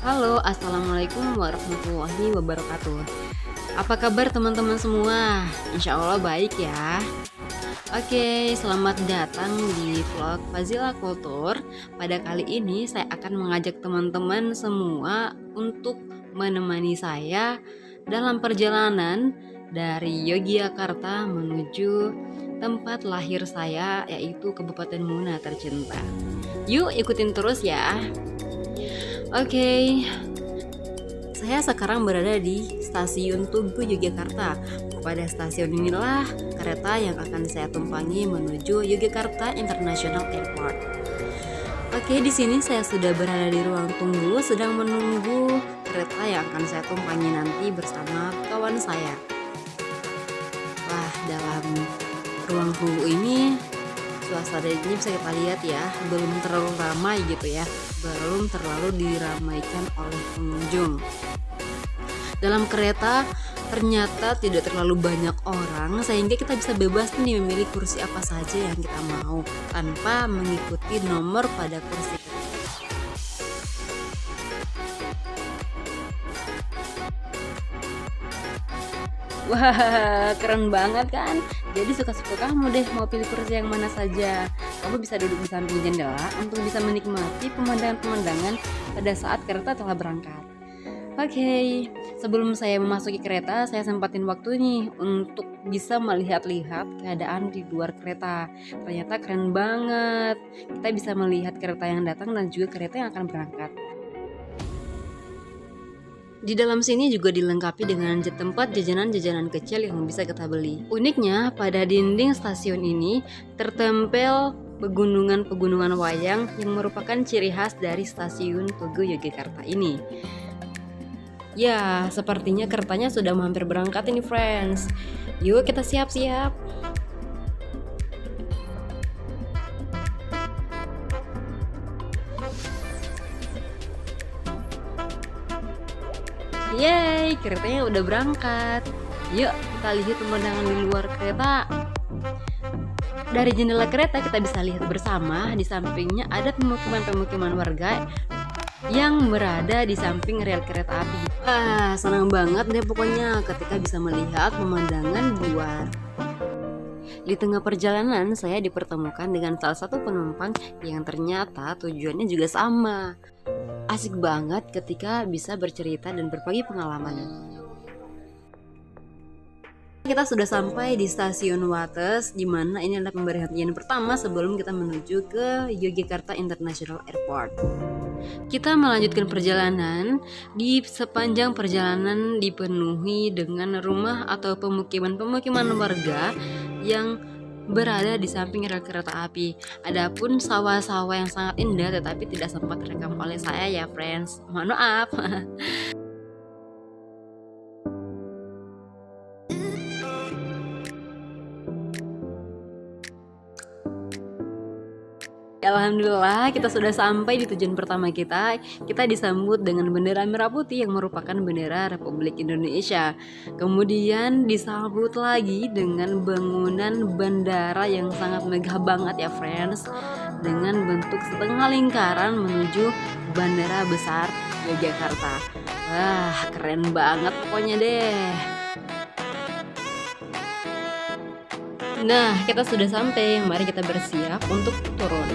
Halo, assalamualaikum warahmatullahi wabarakatuh. Apa kabar teman-teman semua? Insya Allah baik ya. Oke, selamat datang di vlog Fazila Kultur. Pada kali ini saya akan mengajak teman-teman semua untuk menemani saya dalam perjalanan dari Yogyakarta menuju tempat lahir saya, yaitu Kabupaten Muna tercinta. Yuk ikutin terus ya. Oke, saya sekarang berada di Stasiun Tugu Yogyakarta. Pada stasiun inilah kereta yang akan saya tumpangi menuju Yogyakarta International Airport. Oke, di sini saya sudah berada di ruang tunggu, sedang menunggu kereta yang akan saya tumpangi nanti bersama kawan saya. Wah, dalam ruang tunggu ini suasananya bisa kita lihat ya, belum terlalu ramai gitu ya, belum terlalu diramaikan oleh pengunjung. Dalam kereta ternyata tidak terlalu banyak orang, sehingga kita bisa bebas nih memilih kursi apa saja yang kita mau tanpa mengikuti nomor pada kursi kita. Wah, keren banget kan? Jadi suka-suka kamu deh mau pilih kursi yang mana saja. Kamu bisa duduk di samping jendela untuk bisa menikmati pemandangan-pemandangan pada saat kereta telah berangkat. Oke, sebelum saya memasuki kereta, saya sempatin waktu nih untuk bisa melihat-lihat keadaan di luar kereta. Ternyata keren banget. Kita bisa melihat kereta yang datang dan juga kereta yang akan berangkat. Di dalam sini juga dilengkapi dengan tempat jajanan-jajanan kecil yang bisa kita beli. Uniknya, pada dinding stasiun ini tertempel pegunungan-pegunungan wayang yang merupakan ciri khas dari stasiun Tugu Yogyakarta ini. Ya, sepertinya keretanya sudah hampir berangkat ini, friends. Yuk kita siap-siap. Yeay, keretanya udah berangkat. Yuk kita lihat pemandangan di luar kereta. Dari jendela kereta kita bisa lihat bersama, di sampingnya ada pemukiman-pemukiman warga yang berada di samping rel kereta api. Senang banget deh pokoknya ketika bisa melihat pemandangan di luar. Di tengah perjalanan saya dipertemukan dengan salah satu penumpang yang ternyata tujuannya juga sama. Asik banget ketika bisa bercerita dan berbagi pengalaman. Kita sudah sampai di stasiun Wates, di mana ini adalah pemberhentian pertama sebelum kita menuju ke Yogyakarta International Airport. Kita melanjutkan perjalanan. Di sepanjang perjalanan dipenuhi dengan rumah atau pemukiman-pemukiman warga yang berada di samping rel kereta api. Adapun sawah-sawah yang sangat indah tetapi tidak sempat terekam oleh saya ya, friends. Mohon maaf. Alhamdulillah kita sudah sampai di tujuan pertama kita. Kita disambut dengan bendera merah putih yang merupakan bendera Republik Indonesia. Kemudian disambut lagi dengan bangunan bandara yang sangat megah banget ya, friends, dengan bentuk setengah lingkaran menuju bandara besar Yogyakarta. Wah, keren banget pokoknya deh. Nah, kita sudah sampai. Mari kita bersiap untuk turun.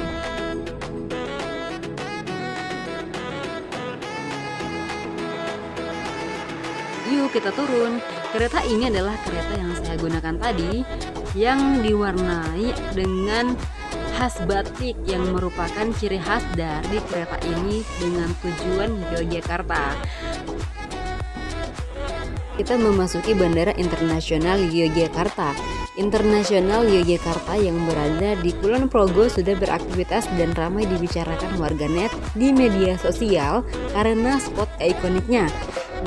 Yuk kita turun. Kereta ini adalah kereta yang saya gunakan tadi, yang diwarnai dengan khas batik yang merupakan ciri khas dari kereta ini dengan tujuan Yogyakarta. Kita memasuki Bandara Internasional Yogyakarta. Internasional Yogyakarta yang berada di Kulon Progo sudah beraktivitas dan ramai dibicarakan warganet di media sosial karena spot ikoniknya.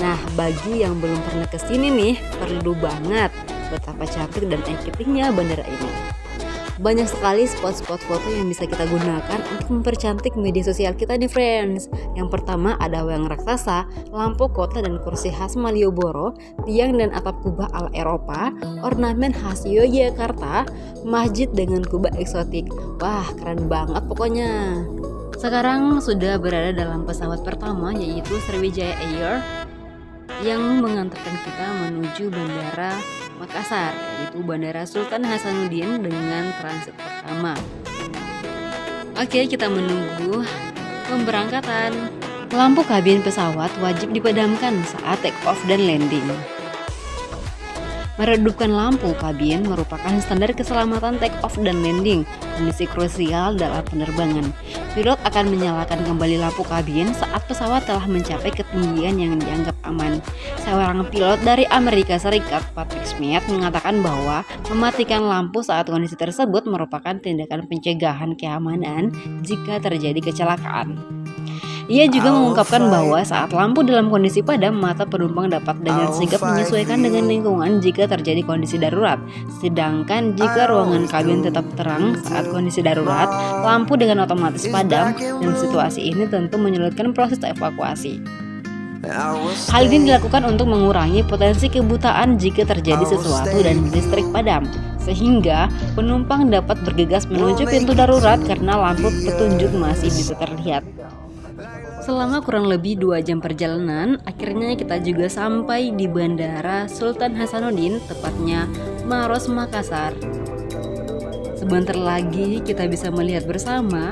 Nah, bagi yang belum pernah kesini nih, perlu banget betapa cantik dan estetiknya bandara ini. Banyak sekali spot-spot foto yang bisa kita gunakan untuk mempercantik media sosial kita nih, friends. Yang pertama ada wayang raksasa, lampu kota dan kursi khas Malioboro, tiang dan atap kubah ala Eropa, ornamen khas Yogyakarta, masjid dengan kubah eksotik. Wah, keren banget pokoknya. Sekarang sudah berada dalam pesawat pertama, yaitu Sriwijaya Air yang mengantarkan kita menuju Bandara Makassar, yaitu Bandara Sultan Hasanuddin dengan transit pertama. Oke, kita menunggu pemberangkatan. Lampu kabin pesawat wajib dipadamkan saat take off dan landing. Meredupkan lampu kabin merupakan standar keselamatan take off dan landing, kondisi krusial dalam penerbangan. Pilot akan menyalakan kembali lampu kabin saat pesawat telah mencapai ketinggian yang dianggap aman. Seorang pilot dari Amerika Serikat, Patrick Smith, mengatakan bahwa mematikan lampu saat kondisi tersebut merupakan tindakan pencegahan keamanan jika terjadi kecelakaan. Ia juga mengungkapkan bahwa saat lampu dalam kondisi padam, mata penumpang dapat dengan sigap menyesuaikan dengan lingkungan jika terjadi kondisi darurat. Sedangkan jika ruangan kabin tetap terang saat kondisi darurat, lampu dengan otomatis padam, dan situasi ini tentu menyulitkan proses evakuasi. Hal ini dilakukan untuk mengurangi potensi kebutaan jika terjadi sesuatu dan listrik padam, sehingga penumpang dapat bergegas menuju pintu darurat karena lampu petunjuk masih bisa terlihat. Selama kurang lebih 2 jam perjalanan, akhirnya kita juga sampai di Bandara Sultan Hasanuddin, tepatnya Maros Makassar. Sebentar lagi kita bisa melihat bersama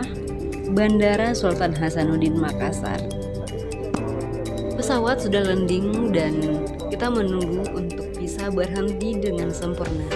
Bandara Sultan Hasanuddin Makassar. Pesawat sudah landing dan kita menunggu untuk bisa berhenti dengan sempurna.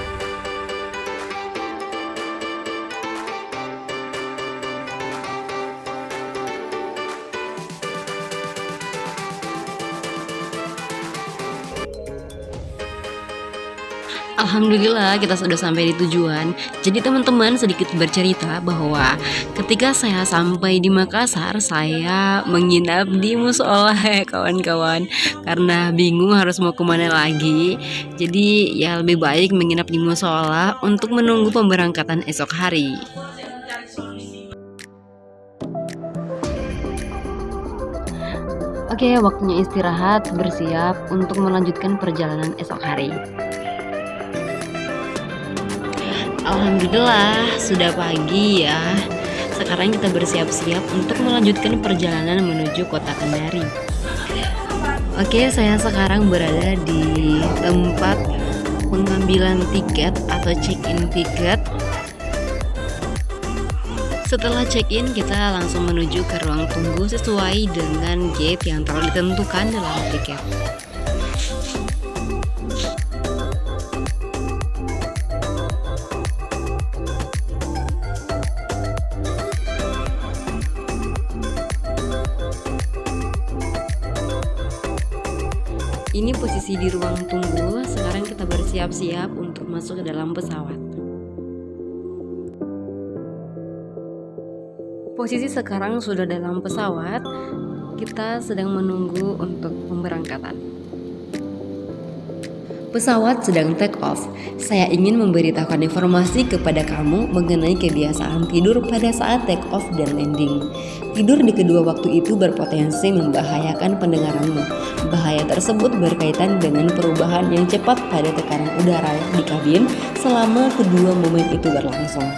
Alhamdulillah kita sudah sampai di tujuan. Jadi teman-teman, sedikit bercerita bahwa ketika saya sampai di Makassar, saya menginap di musola ya kawan-kawan, karena bingung harus mau kemana lagi. Jadi ya lebih baik menginap di musola untuk menunggu pemberangkatan esok hari. Oke, waktunya istirahat, bersiap untuk melanjutkan perjalanan esok hari. Alhamdulillah sudah pagi ya. Sekarang kita bersiap-siap untuk melanjutkan perjalanan menuju kota Kendari. Oke, saya sekarang berada di tempat pengambilan tiket atau check-in tiket. Setelah check-in, kita langsung menuju ke ruang tunggu sesuai dengan gate yang telah ditentukan dalam tiket. Ini posisi di ruang tunggu. Sekarang kita bersiap-siap untuk masuk ke dalam pesawat. Posisi sekarang sudah dalam pesawat. Kita sedang menunggu untuk pemberangkatan. Pesawat sedang take off. Saya ingin memberitahukan informasi kepada kamu mengenai kebiasaan tidur pada saat take off dan landing. Tidur di kedua waktu itu berpotensi membahayakan pendengaranmu. Bahaya tersebut berkaitan dengan perubahan yang cepat pada tekanan udara di kabin selama kedua momen itu berlangsung.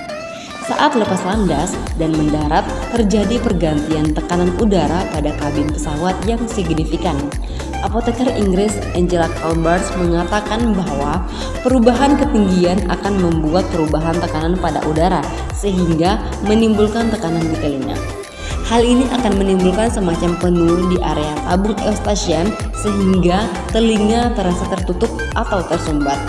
Saat lepas landas dan mendarat, terjadi pergantian tekanan udara pada kabin pesawat yang signifikan. Apoteker Inggris Angela Calvert mengatakan bahwa perubahan ketinggian akan membuat perubahan tekanan pada udara, sehingga menimbulkan tekanan di telinga. Hal ini akan menimbulkan semacam penuh di area tabung eustachian, sehingga telinga terasa tertutup atau tersumbat.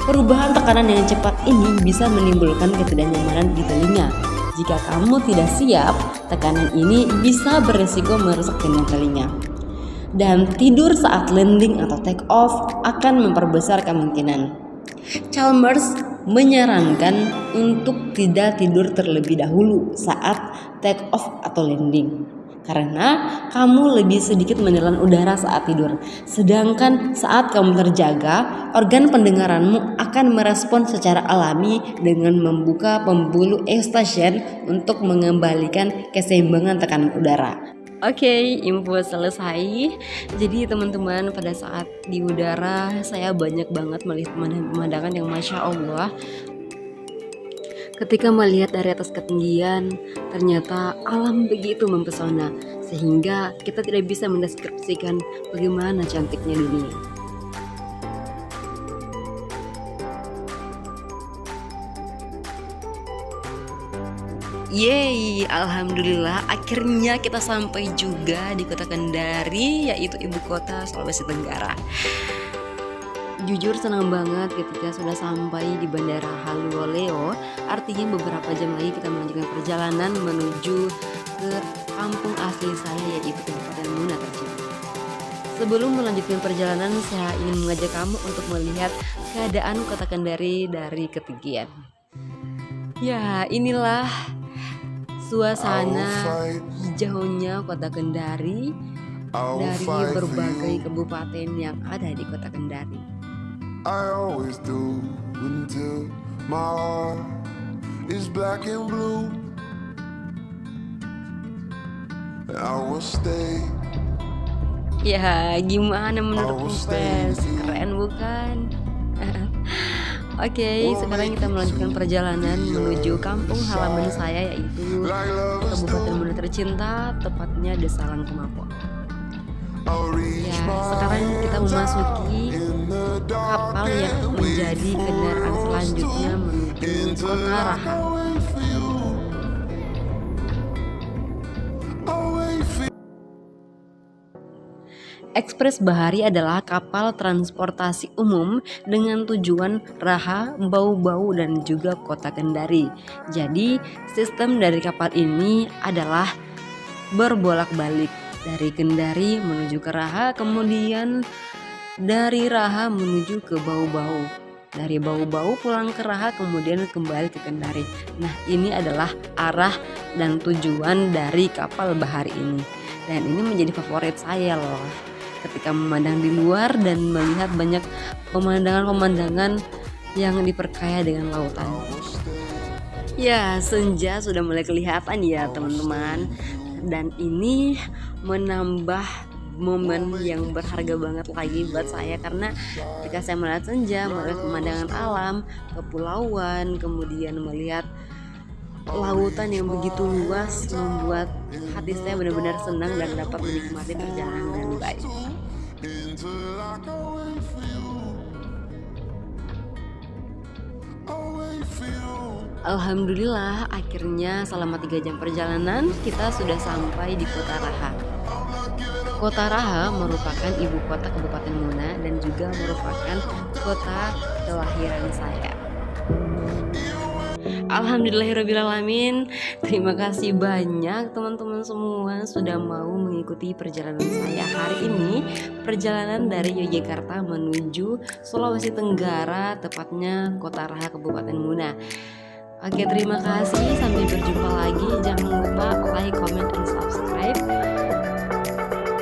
Perubahan tekanan yang cepat ini bisa menimbulkan ketidaknyamanan di telinga. Jika kamu tidak siap, tekanan ini bisa beresiko merusak telinga. Dan tidur saat landing atau take off akan memperbesar kemungkinan. Chalmers menyarankan untuk tidak tidur terlebih dahulu saat take off atau landing, karena kamu lebih sedikit menelan udara saat tidur. Sedangkan saat kamu terjaga, organ pendengaranmu akan merespon secara alami dengan membuka pembuluh eustachian untuk mengembalikan keseimbangan tekanan udara. Oke, info selesai. Jadi teman-teman, pada saat di udara saya banyak banget melihat pemandangan yang Masya Allah. Ketika melihat dari atas ketinggian, ternyata alam begitu mempesona, sehingga kita tidak bisa mendeskripsikan bagaimana cantiknya dunia. Yeay, alhamdulillah akhirnya kita sampai juga di kota Kendari, yaitu ibu kota Sulawesi Tenggara. Jujur senang banget ketika sudah sampai di Bandara Haluoleo. Artinya beberapa jam lagi kita melanjutkan perjalanan menuju ke kampung asli saya, yaitu Kabupaten Muna tercinta. Sebelum melanjutkan perjalanan, saya ingin mengajak kamu untuk melihat keadaan kota Kendari dari ketinggian. Ya, inilah suasana hijaunya kota Kendari dari berbagai kabupaten yang ada di kota Kendari. I always do until my heart is black and blue. I will stay. Ya, gimana menurut Pes? Keren bukan? Oke, sekarang kita melanjutkan perjalanan menuju kampung halaman saya, yaitu Kabupaten Muna tercinta, tepatnya Desa Langkemapo. Ya, sekarang kita memasuki kapal yang menjadi kendaraan selanjutnya menuju Kota Raha. Ekspres Bahari adalah kapal transportasi umum dengan tujuan Raha, Bau-Bau, dan juga Kota Kendari. Jadi, sistem dari kapal ini adalah berbolak-balik dari Kendari menuju ke Raha, kemudian dari Raha menuju ke Bau-Bau. Dari Bau-Bau pulang ke Raha, kemudian kembali ke Kendari. Nah, ini adalah arah dan tujuan dari kapal bahari ini. Dan ini menjadi favorit saya loh, ketika memandang di luar dan melihat banyak pemandangan-pemandangan yang diperkaya dengan lautan. Ya, senja sudah mulai kelihatan ya teman-teman. Dan ini menambah momen yang berharga banget lagi buat saya, karena ketika saya melihat senja, melihat pemandangan alam, kepulauan, kemudian melihat lautan yang begitu luas, membuat hati saya benar-benar senang dan dapat menikmati perjalanan dengan baik. Alhamdulillah, akhirnya selama 3 jam perjalanan kita sudah sampai di Kota Raha. Kota Raha merupakan ibu kota Kabupaten Muna dan juga merupakan kota kelahiran saya. Alhamdulillahirrabbilalamin. Terima kasih banyak teman-teman semua sudah mau mengikuti perjalanan saya hari ini. Perjalanan dari Yogyakarta menuju Sulawesi Tenggara, tepatnya Kota Raha Kabupaten Muna. Oke, terima kasih, sampai berjumpa lagi. Jangan lupa like, comment, and subscribe.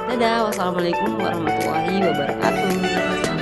Dadah, wassalamualaikum warahmatullahi wabarakatuh.